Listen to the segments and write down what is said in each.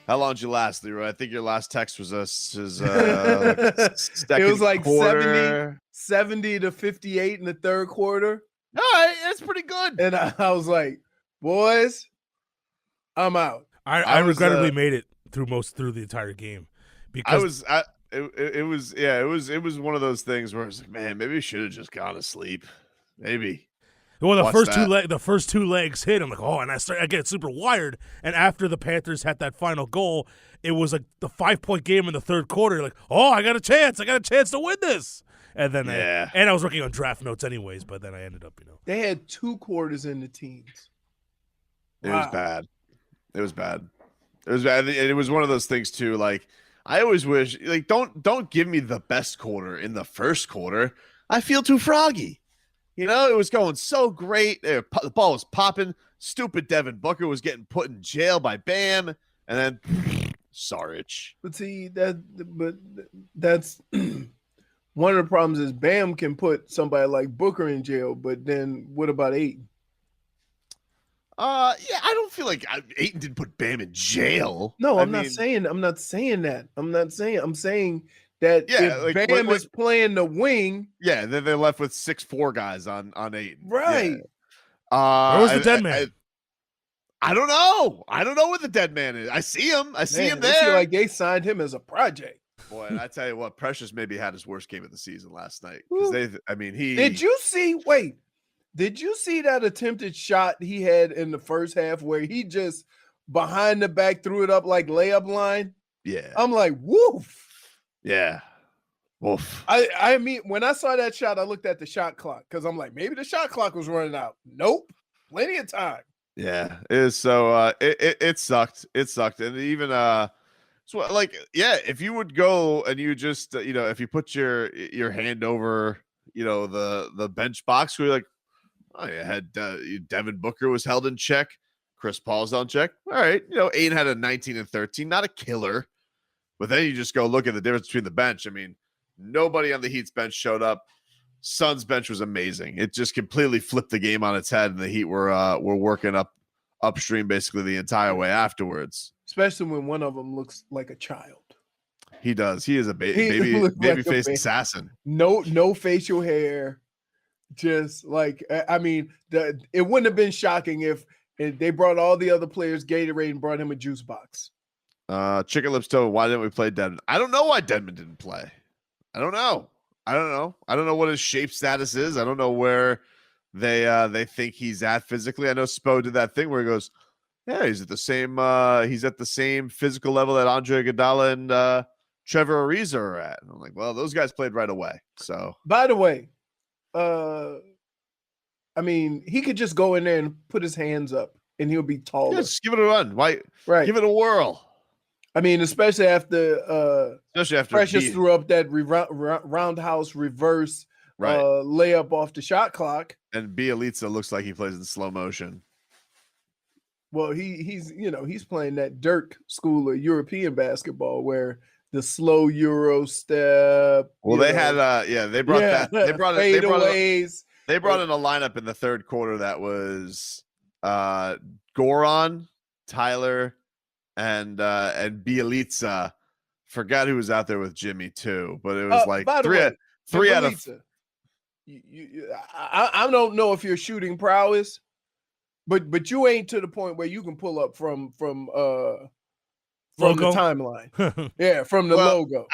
How long did you last, Leroy? I think your last text was like It was second like quarter. 70 to 58 in the third quarter. All right, that's pretty good. And I was like, boys, I'm out. I regrettably made it through the entire game because it was one of those things where I was like, man, maybe we should have just gone to sleep. Maybe. Well, the What's first two legs hit. I'm like, oh, and I get super wired. And after the Panthers had that final goal, it was like the 5-point game in the third quarter. Like, oh, I got a chance to win this. And then I was working on draft notes anyways, but then I ended up, They had 2 quarters in the teens. It was bad. It was bad. And it was one of those things too. Like, I always wish, like, don't give me the best quarter in the first quarter. I feel too froggy. It was going so great. The ball was popping. Stupid Devin Booker was getting put in jail by Bam, and then Saric. But see that's one of the problems is Bam can put somebody like Booker in jail. But then what about Ayton? Yeah, I don't feel like Ayton didn't put Bam in jail. No, I'm not saying that. I'm saying that if Bam is playing the wing, then they're left with 6'4" guys on Ayton. Right. Yeah. Where was the dead man? I don't know. I don't know what the dead man is. I see him. I see him there. I feel like they signed him as a project. Boy, and I tell you what, Precious maybe had his worst game of the season last night. Because Did you see that attempted shot he had in the first half where he just behind the back threw it up like layup line? Yeah. I'm like, woof. Yeah. Woof. I mean, when I saw that shot, I looked at the shot clock because I'm like, maybe the shot clock was running out. Nope. Plenty of time. Yeah. It is so it sucked. It sucked. And even if you would go and you just if you put your hand over, the bench box where you're like, oh, you had Devin Booker was held in check. Chris Paul's on check. All right. Ayton had a 19 and 13, not a killer. But then you just go look at the difference between the bench. I mean, nobody on the Heat's bench showed up. Suns bench was amazing. It just completely flipped the game on its head, and the Heat were working upstream basically the entire way afterwards. Especially when one of them looks like a child. He does. He is a baby-faced assassin. No facial hair. Just like, I mean, it wouldn't have been shocking if they brought all the other players Gatorade and brought him a juice box. Chicken Lips Tobin, why didn't we play Dedmon? I don't know why Dedmon didn't play. I don't know. I don't know what his shape status is. I don't know where they think he's at physically. I know Spo did that thing where he goes, yeah, he's at the same physical level that Andre Iguodala and Trevor Ariza are at. And I'm like, well, those guys played right away. So, by the way, I mean, he could just go in there and put his hands up and he'll be taller. Yeah, just give it a run. Why? Right. Give it a whirl. I mean, especially after Precious threw up that roundhouse reverse layup off the shot clock. And Bielitsa looks like he plays in slow motion. Well, he's playing that Dirk school of European basketball where the slow Euro step. Well, they had they brought that. They brought it. They brought in a lineup in the third quarter that was Goran, Tyler, and Bielitsa. Forgot who was out there with Jimmy too, but it was like three out of. I don't know if you're shooting prowess, but you ain't to the point where you can pull up from the timeline. Yeah, from the logo.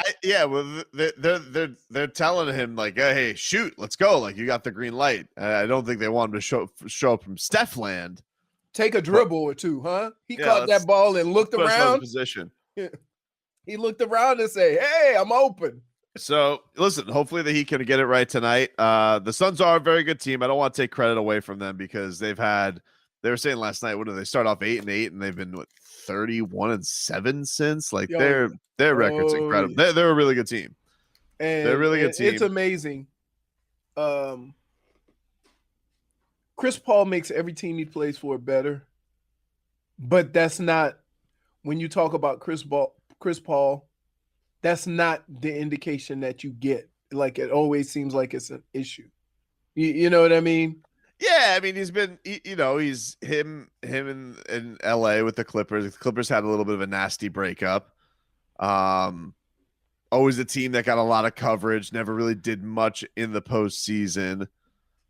They're telling him like, hey, shoot, let's go. Like, you got the green light. I don't think they want him to show up from Steph land. Take a dribble or two, huh? He caught that ball and looked around. Position. He looked around and said, hey, I'm open. So, listen, hopefully the Heat can get it right tonight. The Suns are a very good team. I don't want to take credit away from them because they were saying last night, what did they start off 8-8 and they've been 31-7 since? Like, their record's incredible. Yeah. They're a really good team. And they're a really good team. It's amazing. Chris Paul makes every team he plays for better. But that's not, when you talk about Chris Paul, that's not the indication that you get. Like, it always seems like it's an issue. You know what I mean? Yeah, I mean, he's been, he's him in LA with the Clippers. The Clippers had a little bit of a nasty breakup. Always a team that got a lot of coverage, never really did much in the postseason.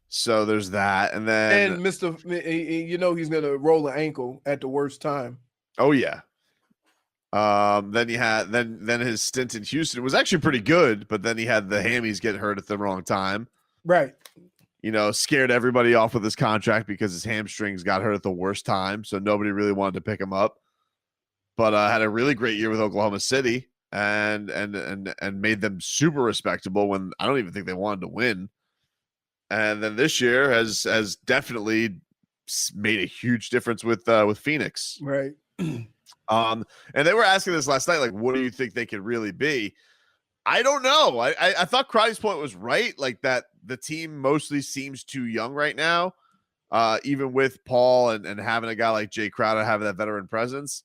So there's that. And then, And he's going to roll an ankle at the worst time. oh yeah. Then he had then his stint in Houston was actually pretty good, but then he had the hammies get hurt at the wrong time. Right. Scared everybody off with his contract because his hamstrings got hurt at the worst time, so nobody really wanted to pick him up. But had a really great year with Oklahoma City and made them super respectable when I don't even think they wanted to win. And then this year has definitely made a huge difference with Phoenix. Right. And they were asking this last night, like, what do you think they could really be? I don't know. I thought Crowdy's point was right, like that the team mostly seems too young right now, even with Paul and having a guy like Jay Crowder having that veteran presence.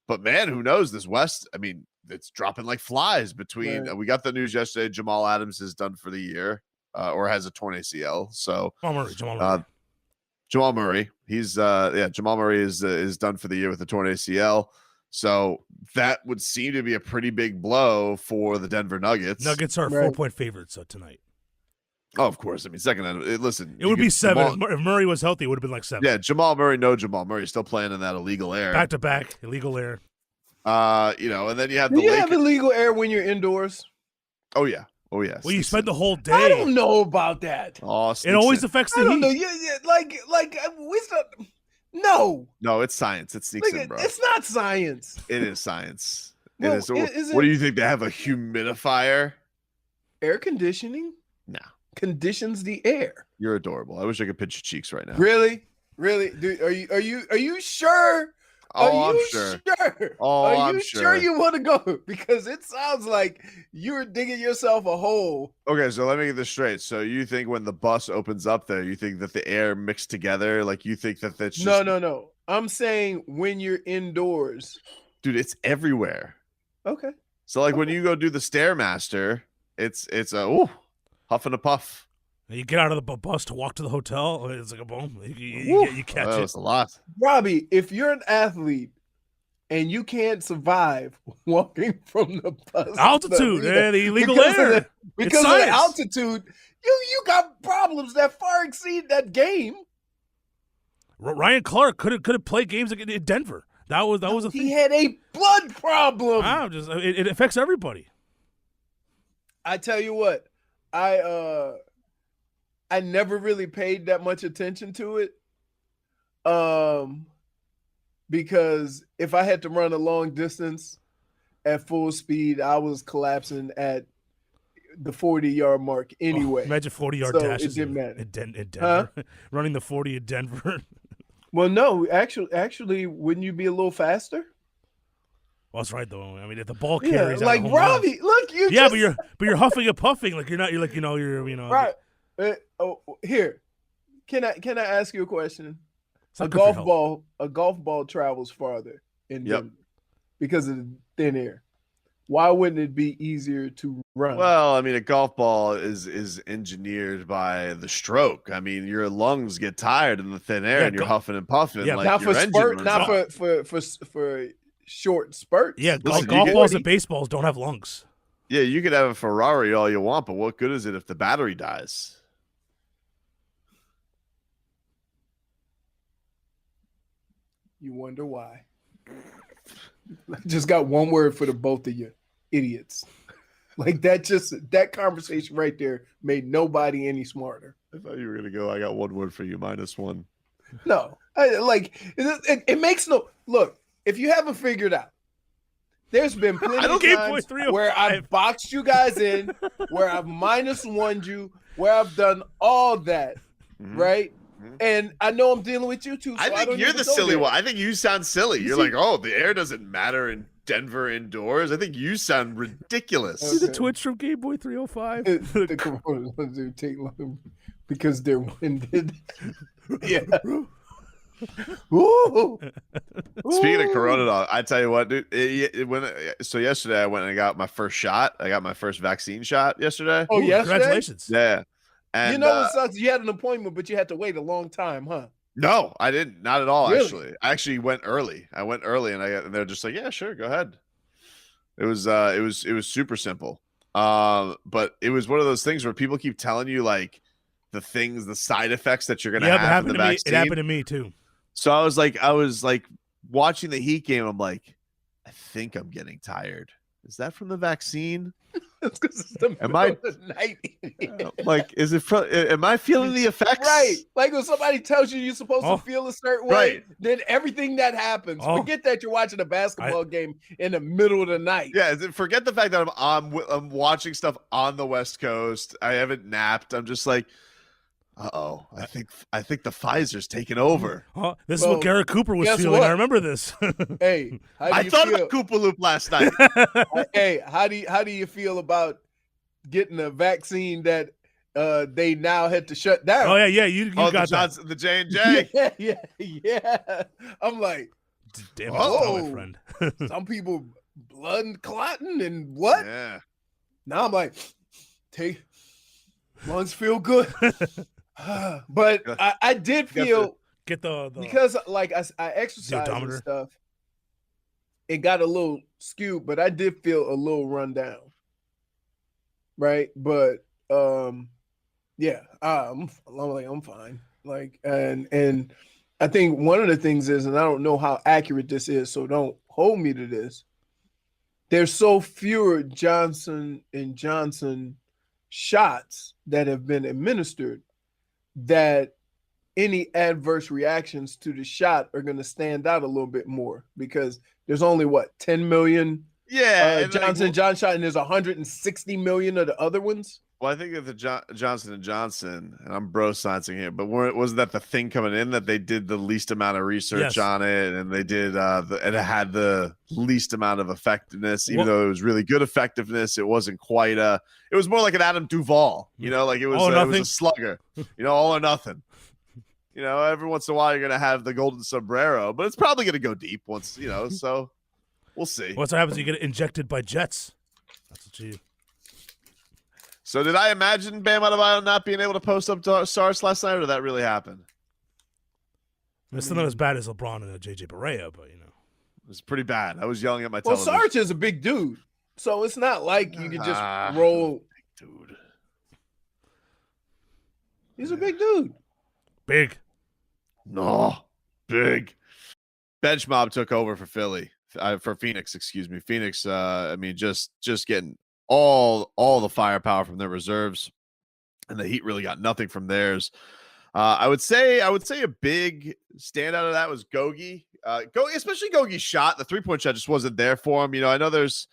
But man, who knows? This West, I mean, it's dropping like flies between. Right. We got the news yesterday. Jamal Adams is done for the year, or has a torn ACL. So Jamal Murray. He's Jamal Murray is done for the year with the torn ACL. So that would seem to be a pretty big blow for the Denver Nuggets. Nuggets are 4-point favorites tonight. Oh, of course. I mean, listen. It would be 7. If Murray was healthy, it would have been like 7. Yeah, Jamal Murray still playing in that illegal air. Back to back, illegal air. And then you have Do you have illegal air when you're indoors? Oh yeah. Oh yeah. Well, you spend the whole day. I don't know about that. Oh, it always affects the I don't heat. know. Yeah, like we still. No, it's science. It sneaks in, bro. It's not science. It is science. Well, it is. What do you think? They have a humidifier? Air conditioning? No. Conditions the air. You're adorable. I wish I could pinch your cheeks right now. Really? Dude, are you sure? Oh, I'm sure. Oh, are you sure you want to go? Because it sounds like you're digging yourself a hole. Okay, so let me get this straight. So you think when the bus opens up there, you think that the air mixed together? Like you think that that's just... No. I'm saying when you're indoors. Dude, it's everywhere. Okay. So like when you go do the Stairmaster, it's a huff and a puff. You get out of the bus to walk to the hotel. It's like a boom. You catch it. That's a lot. Robbie, if you're an athlete and you can't survive walking from the bus, altitude, the illegal air, because of the altitude, you got problems that far exceed that game. Ryan Clark couldn't play games in Denver. That was a thing. He had a blood problem. It affects everybody. I tell you what, I never really paid that much attention to it. Because if I had to run a long distance at full speed, I was collapsing at the 40-yard mark anyway. Imagine 40-yard dashes. It didn't matter. In Denver. Huh? Running the 40 in Denver. Well, no, actually, wouldn't you be a little faster? Well, that's right though. I mean, if the ball carries, like Robbie, look, but you're huffing and puffing, like you're right. Here, can I ask you a question? A golf ball travels farther in Denver because of the thin air. Why wouldn't it be easier to run? Well, I mean, a golf ball is engineered by the stroke. I mean, your lungs get tired in the thin air, and you're huffing and puffing. Yeah, like not your for spurt, not for short spurts. Yeah, golf balls and baseballs don't have lungs. Yeah, you could have a Ferrari all you want, but what good is it if the battery dies? You wonder why. I just got one word for the both of you, idiots. Like that conversation right there made nobody any smarter. I thought you were gonna go. I got one word for you, -1. No, it makes no look. If you haven't figured out, there's been plenty of times where I've boxed you guys in, where I've -1'd you, where I've done all that, right? And I know I'm dealing with you too. So I think you're the silly one. I think you sound silly. You're like, oh, the air doesn't matter in Denver indoors. I think you sound ridiculous. See the Twitch from Game Boy 305? The Corona ones do take long because they're winded. Yeah. Ooh. Speaking of Corona, dog, I tell you what, dude. So yesterday I went and I got my first shot. I got my first vaccine shot yesterday. Oh, yesterday? Congratulations! Yeah. And you know what sucks? You had an appointment, but you had to wait a long time, huh? No, I didn't. Not at all. Really? Actually, I actually went early. I went early, and they're just like, yeah, sure, go ahead. It was super simple. But it was one of those things where people keep telling you like the side effects that you're gonna have from the vaccine. It happened to me too. So I was like watching the Heat game. I'm like, I think I'm getting tired. Is that from the vaccine? It's because it's the middle of the night. Like, is it from? Am I feeling the effects? Right. Like when somebody tells you you're supposed to feel a certain way, then everything that happens, forget that you're watching a basketball game in the middle of the night. Yeah. Forget the fact that I'm watching stuff on the West Coast. I haven't napped. I'm just like, I think the Pfizer's taking over. This is what Garrett Cooper was feeling. What? I remember this. Hey, I thought about Koopa Loop last night. Hey, how do you feel about getting a vaccine that they now had to shut down? Oh yeah, you got the J&J. Yeah. I'm like, damn, my friend. Some people blood and clotting and what? Yeah. Now I'm like, lungs feel good. But I did feel get the because like I exercised and stuff, it got a little skewed, but I did feel a little run down. Right. But yeah, I'm fine. Like and I think one of the things is, and I don't know how accurate this is, so don't hold me to this. There's so fewer Johnson & Johnson shots that have been administered that any adverse reactions to the shot are going to stand out a little bit more because there's only 10 million Johnson & Johnson shot, and there's 160 million of the other ones. Well, I think that the Johnson & Johnson, and I'm bro sciencing here, but wasn't that the thing coming in that they did the least amount of research on it, and they did and it had the least amount of effectiveness, even though it was really good effectiveness. It wasn't quite it was more like an Adam Duvall, like it was a slugger, all or nothing. Every once in a while you're gonna have the golden sombrero, but it's probably gonna go deep once, so we'll see. What's what happens? You get injected by jets. That's what you. So did I imagine Bam Adebayo not being able to post up stars last night, or did that really happen? It's still not as bad as LeBron and JJ Barea, but it was pretty bad. I was yelling at my television. Well, Sarge is a big dude, so it's not like you could just roll. Big dude. He's a big dude. Big. No, big. Bench mob took over for Phoenix. Excuse me, Phoenix. Just getting all the firepower from their reserves, and the Heat really got nothing from theirs. I would say a big standout of that was Gogi. Especially Gogi's shot. The 3-point shot just wasn't there for him. I know there's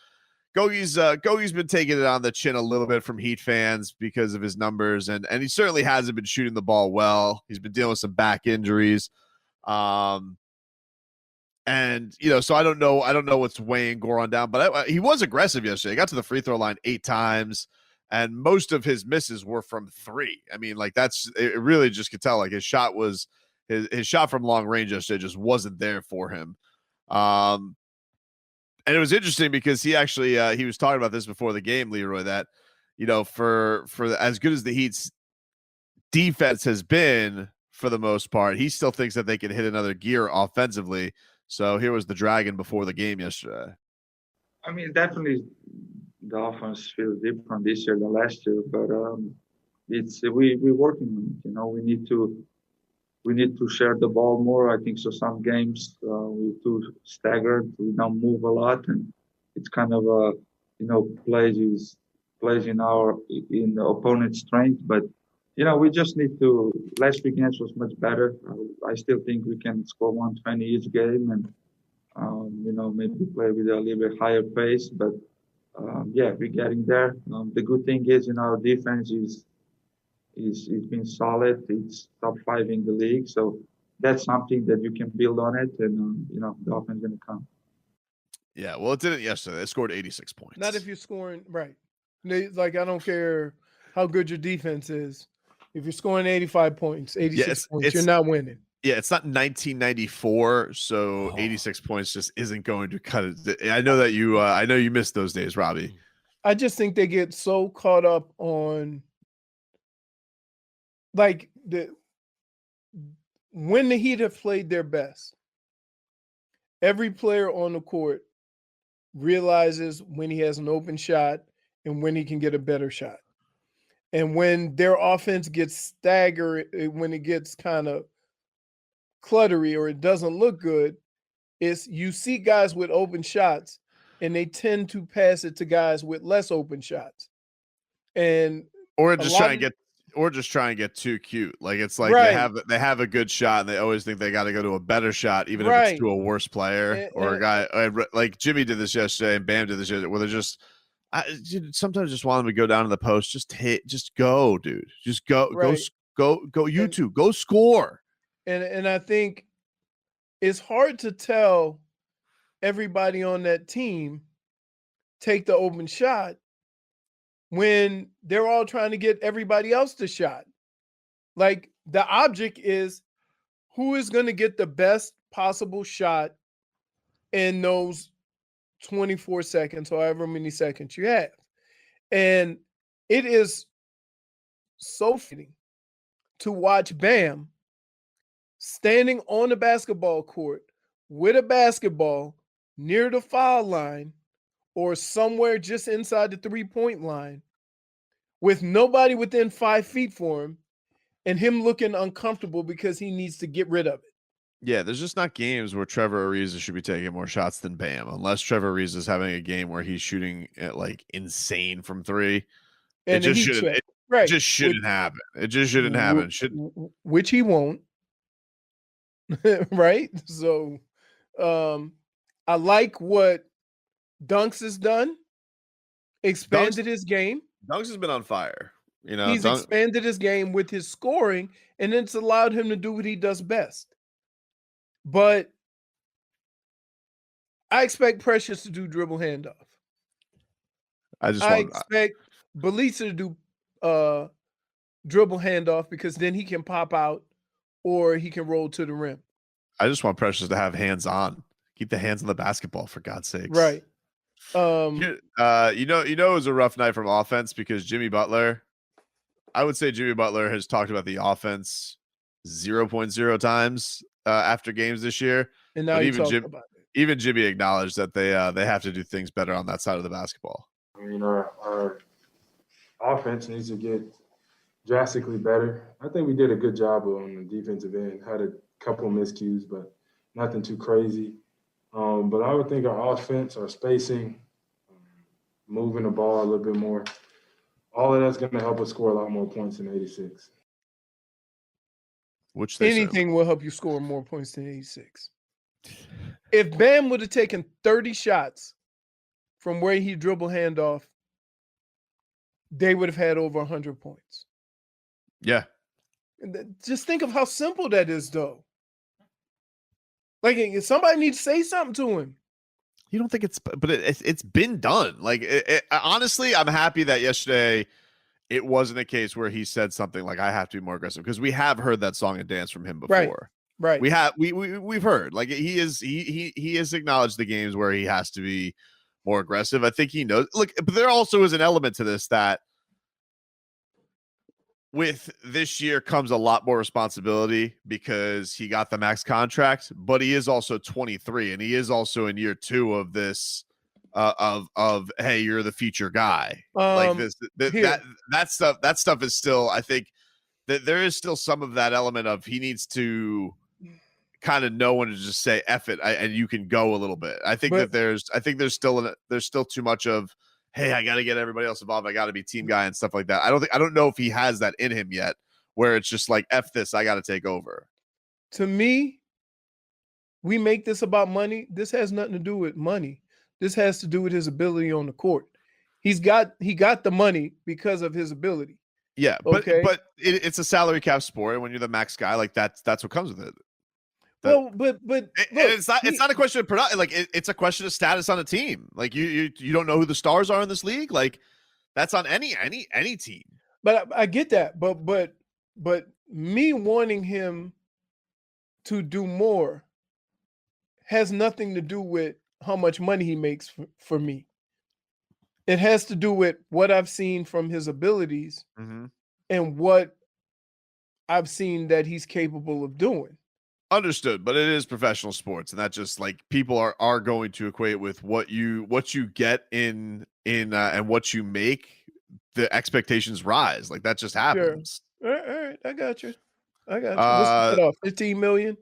Gogi's been taking it on the chin a little bit from Heat fans because of his numbers, and he certainly hasn't been shooting the ball well. He's been dealing with some back injuries. And so I don't know what's weighing Goran down, but he was aggressive yesterday. He got to the free throw line 8 times, and most of his misses were from 3. I mean, like it really just could tell. Like his shot was his shot from long range yesterday just wasn't there for him. And it was interesting because he actually he was talking about this before the game, Leroy, that for as good as the Heat's defense has been for the most part, he still thinks that they can hit another gear offensively. So here was the Dragon before the game yesterday. I mean, definitely the offense feels different this year than last year, but we're working on it. We need to share the ball more. I think so. Some games we're too staggered. We don't move a lot, and it's kind of plays in the opponent's strength. But we just need to. Last weekend was much better. I still think we can score 120 each game, and maybe play with a little bit higher pace. But we're getting there. The good thing is, our defense is been solid. It's top 5 in the league, so that's something that you can build on it, and the offense is going to come. Yeah, well, it didn't yesterday. They scored 86 points. Not if you're scoring right. Like I don't care how good your defense is. If you're scoring 85 points, 86 points, you're not winning. Yeah, it's not 1994, so 86 points just isn't going to cut it. I know that you missed those days, Robbie. I just think they get so caught up on like when the Heat have played their best, every player on the court realizes when he has an open shot and when he can get a better shot. And when their offense gets staggered, when it gets kind of cluttery or it doesn't look good, is you see guys with open shots and they tend to pass it to guys with less open shots. And or just try and get too cute. Like it's like they have a good shot and they always think they got to go to a better shot, even if it's to a worse player or a guy like Jimmy did this yesterday and Bam did this yesterday, where they're just sometimes just want them to go down to the post, just go, dude, just go, go, you two, go score. And I think it's hard to tell everybody on that team take the open shot when they're all trying to get everybody else the shot. Like the object is who is going to get the best possible shot in those 24 seconds, however many seconds you have. And it is so fitting to watch Bam standing on the basketball court with a basketball near the foul line or somewhere just inside the three-point line with nobody within 5 feet for him and him looking uncomfortable because he needs to get rid of it. Yeah, there's just not games where Trevor Ariza should be taking more shots than Bam, unless Trevor Ariza is having a game where he's shooting at like insane from three. And it just shouldn't. It just shouldn't happen. It just shouldn't happen. Which he won't. Right? So, I like what Dunks has done. Expanded his game. Dunks has been on fire. You know, he's expanded his game with his scoring, and it's allowed him to do what he does best. But I expect Precious to do dribble handoff. I expect Belisa to do dribble handoff because then he can pop out or he can roll to the rim. I just want Precious to have hands on. Keep the hands on the basketball, for God's sakes. Right. It was a rough night from offense because Jimmy Butler, I would say Jimmy Butler has talked about the offense 0.0 times after games this year. And now even Jimmy acknowledged that they have to do things better on that side of the basketball. I mean, our offense needs to get drastically better. I think we did a good job on the defensive end. Had a couple of miscues, but nothing too crazy. But I would think our offense, our spacing, moving the ball a little bit more, all of that's going to help us score a lot more points than 86. Anything will help you score more points than 86. If Bam would have taken 30 shots from where he dribbled handoff, they would have had over 100 points. Yeah. Just think of how simple that is, though. Like, somebody needs to say something to him. You don't think it's been done. Like, honestly, I'm happy that yesterday it wasn't a case where he said something like, I have to be more aggressive, because we have heard that song and dance from him before. Right. We've heard, like, he has acknowledged the games where he has to be more aggressive. I think he knows. Look, but there also is an element to this that with this year comes a lot more responsibility because he got the max contract, but he is also 23 and he is also in year 2 of this of hey, you're the future guy. Like this that stuff is still, I think that there is still some of that element of he needs to kind of know when to just say F it and you can go a little bit. I think there's still too much of, hey, I got to get everybody else involved. I got to be team guy and stuff like that. I don't know if he has that in him yet, where it's just like, F this, I got to take over. To me, we make this about money. This has nothing to do with money. This has to do with his ability on the court. He got the money because of his ability. Yeah, but it's a salary cap sport, and when you're the max guy, like that's what comes with it. It's not a question of production. Like it's a question of status on a team. Like you don't know who the stars are in this league. Like that's on any team. But I get that. But me wanting him to do more has nothing to do with how much money he makes for me. It has to do with what I've seen from his abilities and what I've seen that he's capable of doing. Understood, but it is professional sports, and that just like people are going to equate with what you get in and what you make. The expectations rise, like that just happens. Sure. All right, I got you. What's the cutoff? 15 million?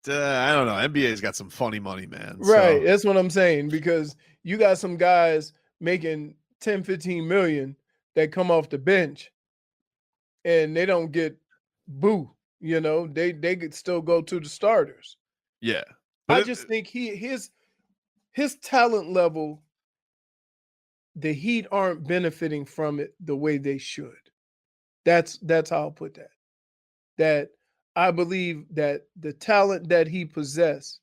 I don't know. NBA's got some funny money, man. Right. So. That's what I'm saying, because you got some guys making 10, 15 million that come off the bench and they don't get boo. You know, they could still go to the starters. Yeah. I just think his talent level, the Heat aren't benefiting from it the way they should. That's how I'll put that. That I believe that the talent that he possessed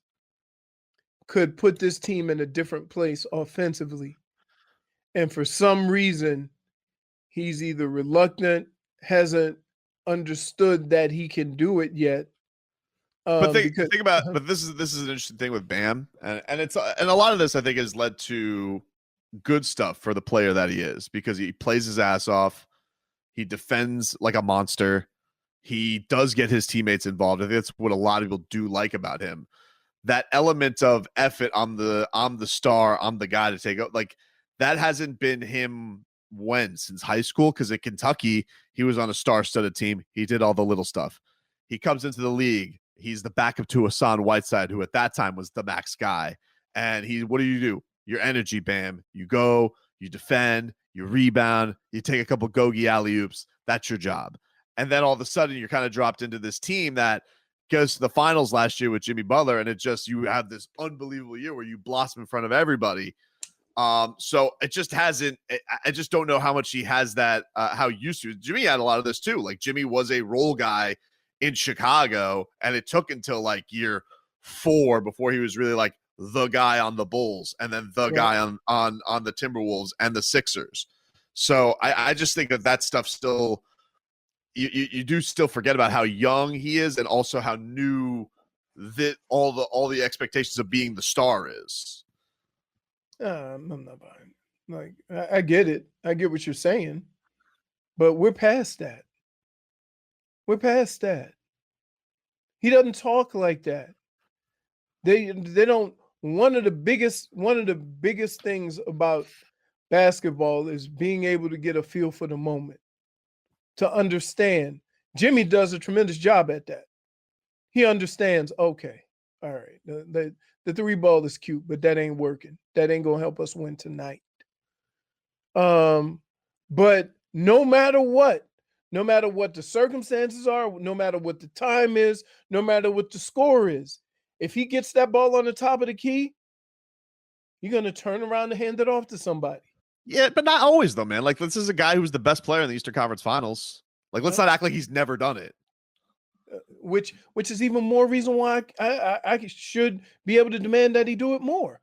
could put this team in a different place offensively. And for some reason, he's either reluctant, hasn't understood that he can do it yet. But think about, but this is an interesting thing with Bam, and it's and a lot of this I think has led to good stuff for the player that he is, because he plays his ass off, he defends like a monster, he does get his teammates involved. I think that's what a lot of people do like about him. That element of effort, I'm the star, I'm the guy to take up, like that hasn't been him since high school, because at Kentucky he was on a star-studded team. He did all the little stuff. He comes into the league. He's the backup to Hassan Whiteside, who at that time was the max guy. And what do? Your energy, Bam. You go, you defend, you rebound, you take a couple Gogi alley-oops. That's your job. And then all of a sudden you're kind of dropped into this team that goes to the finals last year with Jimmy Butler, and you have this unbelievable year where you blossom in front of everybody. So it just hasn't. I just don't know how much he has that. How used to. Jimmy had a lot of this too. Like Jimmy was a role guy in Chicago, and it took until like year 4 before he was really like the guy on the Bulls, and then the guy on the Timberwolves and the Sixers. So I just think that stuff still. You do still forget about how young he is, and also how new that all the expectations of being the star is. I'm not buying. Like I get it. I get what you're saying, but we're past that. We're past that. He doesn't talk like that. They don't. One of the biggest things about basketball is being able to get a feel for the moment, to understand. Jimmy does a tremendous job at that. He understands, okay, all right, the 3 ball is cute, but that ain't working. That ain't gonna help us win tonight. But no matter what the circumstances are, no matter what the time is, no matter what the score is, if he gets that ball on the top of the key, you're gonna turn around and hand it off to somebody. Yeah, but not always though, man. Like this is a guy who's the best player in the Eastern Conference Finals. Like let's not act like he's never done it. Which is even more reason why I should be able to demand that he do it more.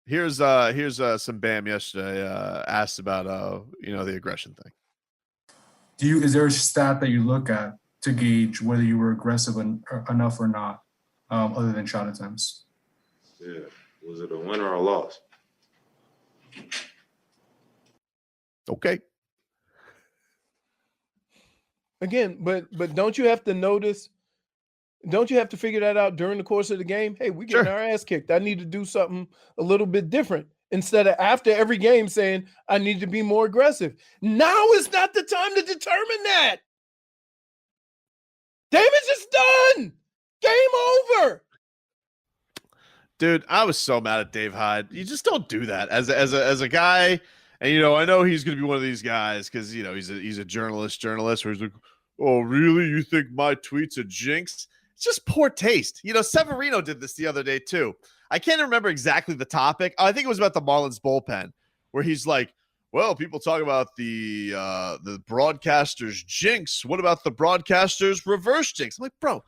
Here's some Bam yesterday asked about the aggression thing. Is there a stat that you look at to gauge whether you were aggressive enough or not, other than shot attempts? Yeah, was it a win or a loss? Okay. Again, but don't you have to notice? Don't you have to figure that out during the course of the game? Hey, we getting our ass kicked. I need to do something a little bit different, instead of after every game saying I need to be more aggressive. Now is not the time to determine that. Damage is done. Game over. Dude, I was so mad at Dave Hyde. You just don't do that as a guy. And I know he's going to be one of these guys because he's a journalist where he's like, "Oh, really? You think my tweet's a jinx?" It's just poor taste. Severino did this the other day too. I can't remember exactly the topic. I think it was about the Marlins bullpen, where he's like, "Well, people talk about the broadcasters jinx. What about the broadcasters reverse jinx?" I'm like, bro,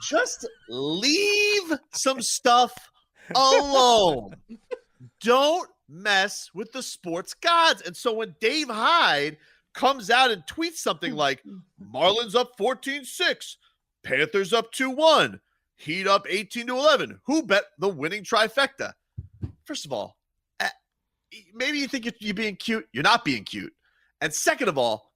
just leave some stuff alone. Don't mess with the sports gods. And so when Dave Hyde comes out and tweets something like Marlins up 14-6, Panthers up 2-1, Heat up 18-11, who bet the winning trifecta? First of all, maybe you think you're being cute. You're not being cute. And second of all,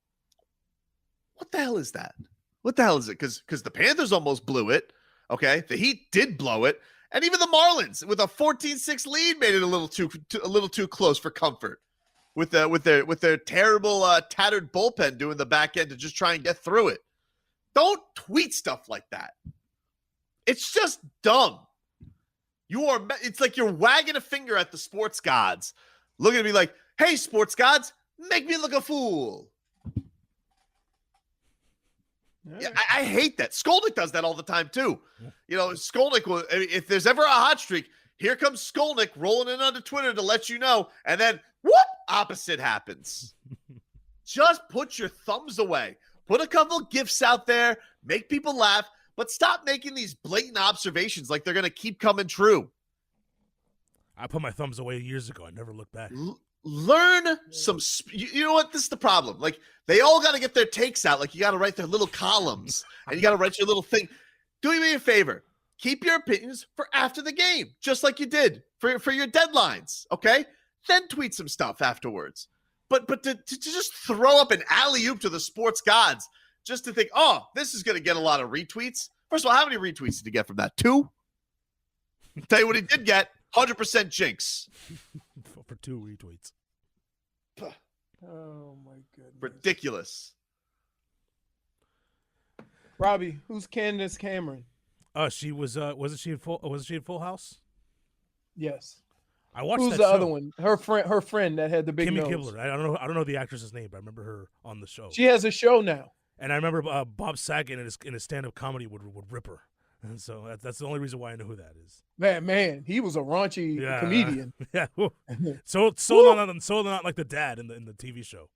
what the hell is that? What the hell is it? Because the Panthers almost blew it. Okay, the Heat did blow it, and even the Marlins with a 14-6 lead made it a little too close for comfort. With their terrible tattered bullpen doing the back end to just try and get through it. Don't tweet stuff like that. It's just dumb. It's like you're wagging a finger at the sports gods, looking at me like, "Hey, sports gods, make me look a fool." Yeah, I hate that. Skolnick does that all the time too. You know, Skolnick will. If there's ever a hot streak, here comes Skolnick rolling in onto Twitter to let you know, and then whoop, opposite happens. Just put your thumbs away. Put a couple gifts out there, make people laugh, but stop making these blatant observations like they're going to keep coming true. I put my thumbs away years ago. I never looked back. Learn some. You know what? This is the problem. Like, they all got to get their takes out. Like, you got to write their little columns and you got to write your little thing. Do me a favor. Keep your opinions for after the game, just like you did for your deadlines. Okay? Then tweet some stuff afterwards. But to just throw up an alley-oop to the sports gods just to think, oh, this is going to get a lot of retweets. First of all, how many retweets did he get from that? 2? Tell you what he did get, 100% jinx. For 2 retweets. Oh, my goodness. Ridiculous. Robbie, who's Candace Cameron? She wasn't she in Full House? Yes. I watched Who's that the show. other one? Her friend that had the big Kimmy nose. Kibler. I don't know the actress's name, but I remember her on the show. She has a show now. And I remember Bob Saget in his stand-up comedy would rip her. And so that's the only reason why I know who that is. Man, he was a raunchy comedian. Yeah. So not like the dad in the TV show.